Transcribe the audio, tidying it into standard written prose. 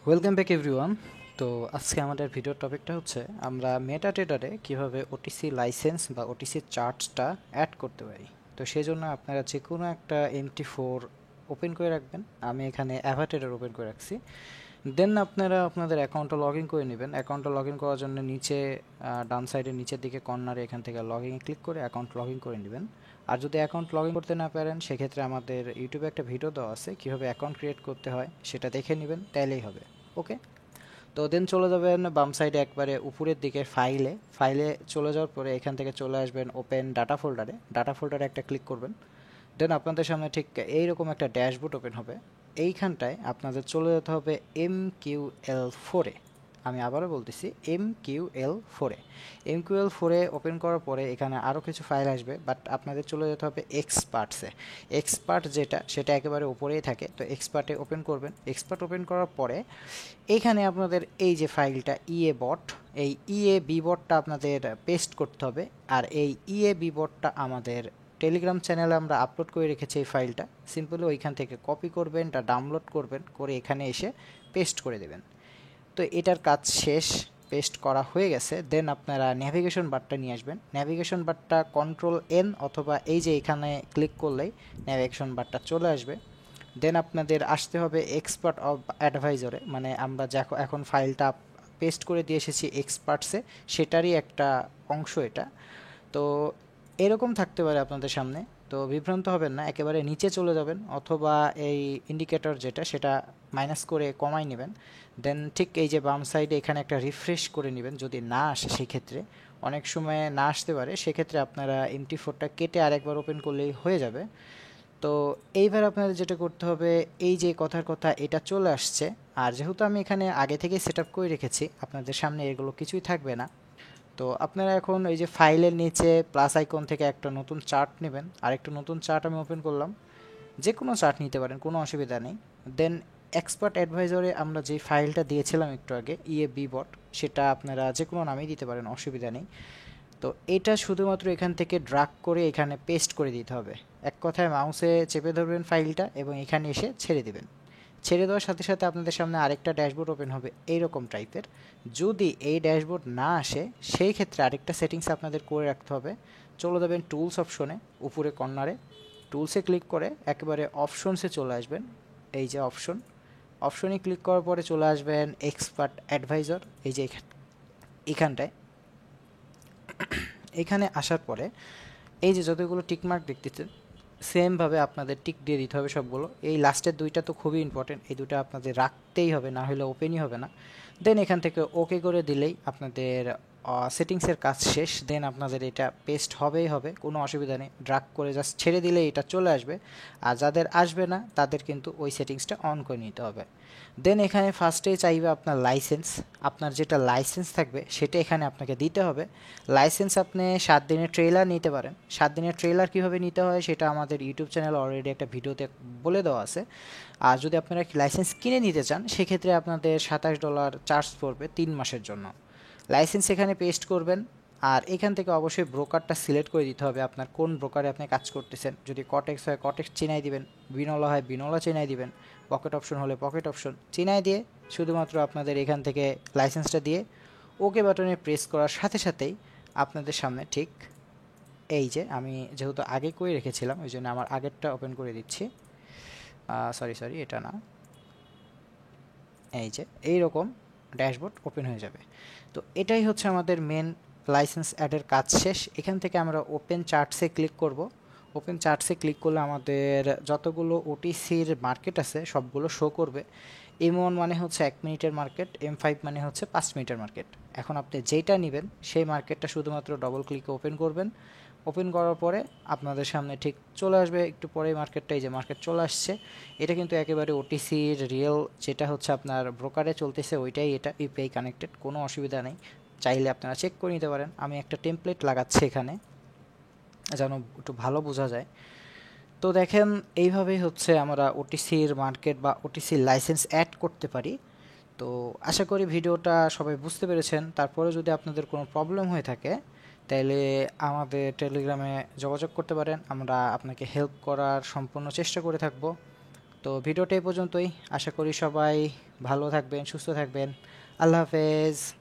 Welcome back everyone. তো আজকে আমাদের ভিডিওর টপিকটা হচ্ছে আমরা মেটাডেটারে কিভাবে ওটিসি লাইসেন্স বা ওটিসি চার্টসটা অ্যাড করতে পারি। তো সেই জন্য আপনারা যে কোনো একটা MT4 ওপেন করে রাখবেন। আমি এখানে অ্যাভাটার ওপেন করে রাখছি। দেন আপনারা আপনাদের অ্যাকাউন্টটা লগ ইন করে নেবেন। অ্যাকাউন্টটা লগ ইন করার জন্য নিচে ডান সাইডের নিচের দিকে কর্নারে এখান থেকে লগ ইনে ক্লিক করে অ্যাকাউন্ট লগ ইন করে নেবেন। আর যদি অ্যাকাউন্ট লগ ইন করতে না পারেন সেক্ষেত্রে আমাদের ইউটিউবে একটা ভিডিও দেওয়া আছে কীভাবে অ্যাকাউন্ট ক্রিয়েট করতে হয়, সেটা দেখে নেবেন, তাইলেই হবে। ওকে, তো দেন চলে যাবেন বাম সাইডে একবারে উপরের দিকে ফাইলে চলে যাওয়ার পরে এখান থেকে চলে আসবেন ওপেন ডাটা ফোল্ডারে একটা ক্লিক করবেন। দেন আপনাদের সামনে ঠিক এইরকম একটা ড্যাশবোর্ড ওপেন হবে। এইখানটায় আপনাদের চলে যেতে হবে MQL4-এ। আমি আবারও বলতেছি MQL4-এ। MQL4-এ ওপেন করার পরে এখানে আরও কিছু ফাইল আসবে, বাট আপনাদের চলে যেতে হবে এক্সপার্টসে। এক্সপার্ট যেটা সেটা একেবারে উপরেই থাকে, তো এক্সপার্টে ওপেন করবেন। এক্সপার্ট ওপেন করার পরে এইখানে আপনাদের এই যে ফাইলটা ইএ বট, এই ইএ বি বটটা আপনাদের পেস্ট করতে হবে। আর এই ইএ বি বটটা আমাদের টেলিগ্রাম চ্যানেলে আমরা আপলোড করে রেখেছি। এই ফাইলটা সিম্পলি ওইখান থেকে কপি করবেন, এটা ডাউনলোড করবেন, করে এখানে এসে পেস্ট করে দেবেন। তো এটার কাজ শেষ, পেস্ট করা হয়ে গেছে। দেন আপনারা ন্যাভিগেশন বারটা নিয়ে আসবেন। ন্যাভিগেশন বারটা কন্ট্রোল-N অথবা এই যে এখানে ক্লিক করলেই ন্যাভিগেশন বারটা চলে আসবে। দেন আপনাদের আসতে হবে এক্সপার্ট অফ অ্যাডভাইজরে, মানে আমরা যা এখন ফাইলটা পেস্ট করে দিয়ে এসেছি এক্সপার্টসে, সেটারই একটা অংশ এটা। তো এরকম থাকতে পারে আপনাদের সামনে, তো বিভ্রান্ত হবেন না, একেবারে নিচে চলে যাবেন অথবা এই ইন্ডিকেটর যেটা সেটা মাইনাস করে কমাই নেবেন। দেন ঠিক এই যে বাম সাইডে এখানে একটা রিফ্রেশ করে নেবেন। যদি না আসে সেক্ষেত্রে, অনেক সময় না আসতে পারে, সেক্ষেত্রে আপনারা MT4টা কেটে আরেকবার ওপেন করলেই হয়ে যাবে। তো এইবার আপনাদের যেটা করতে হবে, এই যে কথার কথা এটা চলে আসছে, আর যেহেতু আমি এখানে আগে থেকে সেট আপ করে রেখেছি, আপনাদের সামনে এগুলো কিছুই থাকবে না। তো আপনারা এখন এই যে ফাইলের নিচে প্লাস আইকন থেকে একটা নতুন চার্ট নেবেন। আর একটা নতুন চার্ট আমি ওপেন করলাম, যে কোনো চার্ট নিতে পারেন, কোনো অসুবিধা নেই। দেন এক্সপার্ট অ্যাডভাইজরে আমরা যে ফাইলটা দিয়েছিলাম একটু আগে ইএ বি বট, সেটা আপনারা যে কোনো নামেই দিতে পারেন, অসুবিধা নেই। তো এটা শুধুমাত্র এখান থেকে ড্রাগ করে এখানে পেস্ট করে দিতে হবে। এক কথায় মাউসে চেপে ধরবেন ফাইলটা এবং এখানে এসে ছেড়ে দিবেন। ছেড়ে দেওয়ার সাথে সাথে আপনাদের সামনে আরেকটা ড্যাশবোর্ড ওপেন হবে এইরকম টাইপের। যদি এই ড্যাশবোর্ড না আসে সেই ক্ষেত্রে আরেকটা সেটিংস আপনাদের করে রাখতে হবে। চলে যাবেন টুলস অপশনে, উপরে কর্নারে টুলসে ক্লিক করে একেবারে অপশনসে চলে আসবেন। এই যে অপশনে ক্লিক করার পরে চলে আসবেন এক্সপার্ট অ্যাডভাইজার, এই যে এখানটায়। এখানে আসার পরে এই যে যতগুলো টিকমার্ক দেখতেছেন, সেমভাবে আপনাদের টিক দিয়ে দিতে হবে সবগুলো। এই লাস্টের দুইটা তো খুবই ইম্পর্টেন্ট, এই দুটো আপনাদের রাখতেই হবে, না হলে ওপেনই হবে না। দেন এখান থেকে ওকে করে দিলেই আপনাদের সেটিংসের কাজ শেষ। দেন আপনাদের এটা পেস্ট হবেই হবে, কোনো অসুবিধা নেই। ড্রাগ করে জাস্ট ছেড়ে দিলেই এটা চলে আসবে। আর যাদের আসবে না তাদের কিন্তু ওই সেটিংসটা অন করে নিতে হবে। দেন এখানে ফার্স্টেই চাইবে আপনার লাইসেন্স। আপনার যেটা লাইসেন্স থাকবে সেটা এখানে আপনাকে দিতে হবে। লাইসেন্স আপনি 7 দিনের ট্রেলার নিতে পারেন। 7 দিনের ট্রেলার কীভাবে নিতে হয় সেটা আমাদের ইউটিউব চ্যানেল অলরেডি একটা ভিডিওতে বলে দেওয়া আছে। আর যদি আপনারা লাইসেন্স কিনে নিতে চান সেক্ষেত্রে আপনাদের $27 চার্জ পড়বে 3 মাসের জন্য। লাইসেন্স এখানে পেস্ট করবেন। আর এখান থেকে অবশ্যই ব্রোকারটা সিলেক্ট করে দিতে হবে, আপনার কোন ব্রোকারে আপনি কাজ করতেছেন। যদি কটেক্স হয় কটেক্স চিনাই দিবেন, বিনলা হয় বিনলা চিনাই দিবেন, পকেট অপশন হলে পকেট অপশন চিনাই দিয়ে শুধুমাত্র আপনাদের এখান থেকে লাইসেন্সটা দিয়ে ওকে বাটনে প্রেস করার সাথে সাথেই আপনাদের সামনে ঠিক এই যে, আমি যেহেতু আগে করে রেখেছিলাম ওই জন্য আমার আগেরটা ওপেন করে দিচ্ছি। সরি এটা না, এই যে এইরকম ড্যাশবোর্ড ওপেন হয়ে যাবে। তো এটাই হচ্ছে আমাদের মেন লাইসেন্স অ্যাডের কাজ শেষ। এখান থেকে আমরা ওপেন চার্টসে ক্লিক করব। ওপেন চার্টসে ক্লিক করলে আমাদের যতগুলো ওটিসির মার্কেট আছে সবগুলো শো করবে। M1 মানে হচ্ছে 1 মিনিটের মার্কেট, M5 মানে হচ্ছে 5 মিনিটের মার্কেট। এখন আপনি যেটা নেবেন সেই মার্কেটটা শুধুমাত্র ডবল ক্লিকে ওপেন করবেন। ওপেন করার পরে আপনাদের সামনে ঠিক চলে আসবে একটু পরে মার্কেটটা, এই যে মার্কেট চলে আসছে। এটা কিন্তু একেবারে ওটিসির রিয়েল, যেটা হচ্ছে আপনার ব্রোকারে চলতেছে ওইটাই, এটা ইউপিআই কানেক্টেড, কোনো অসুবিধা নেই। চাইলে আপনারা চেক করে নিতে পারেন। আমি একটা টেমপ্লেট লাগাচ্ছি এখানে যেন একটু ভালো বোঝা যায়। তো দেখেন এইভাবেই হচ্ছে আমরা ওটিসির মার্কেট বা ওটিসির লাইসেন্স অ্যাড করতে পারি। তো আশা করি ভিডিওটা সবাই বুঝতে পেরেছেন। তারপরে যদি আপনাদের কোনো প্রবলেম হয়ে থাকে তাইলে আমাদের টেলিগ্রামে যোগাযোগ করতে পারেন, আমরা আপনাকে হেল্প করার সম্পূর্ণ চেষ্টা করে থাকব। তো ভিডিওটা এই পর্যন্তই। আশা করি সবাই ভালো থাকবেন, সুস্থ থাকবেন। আল্লাহ হাফেজ।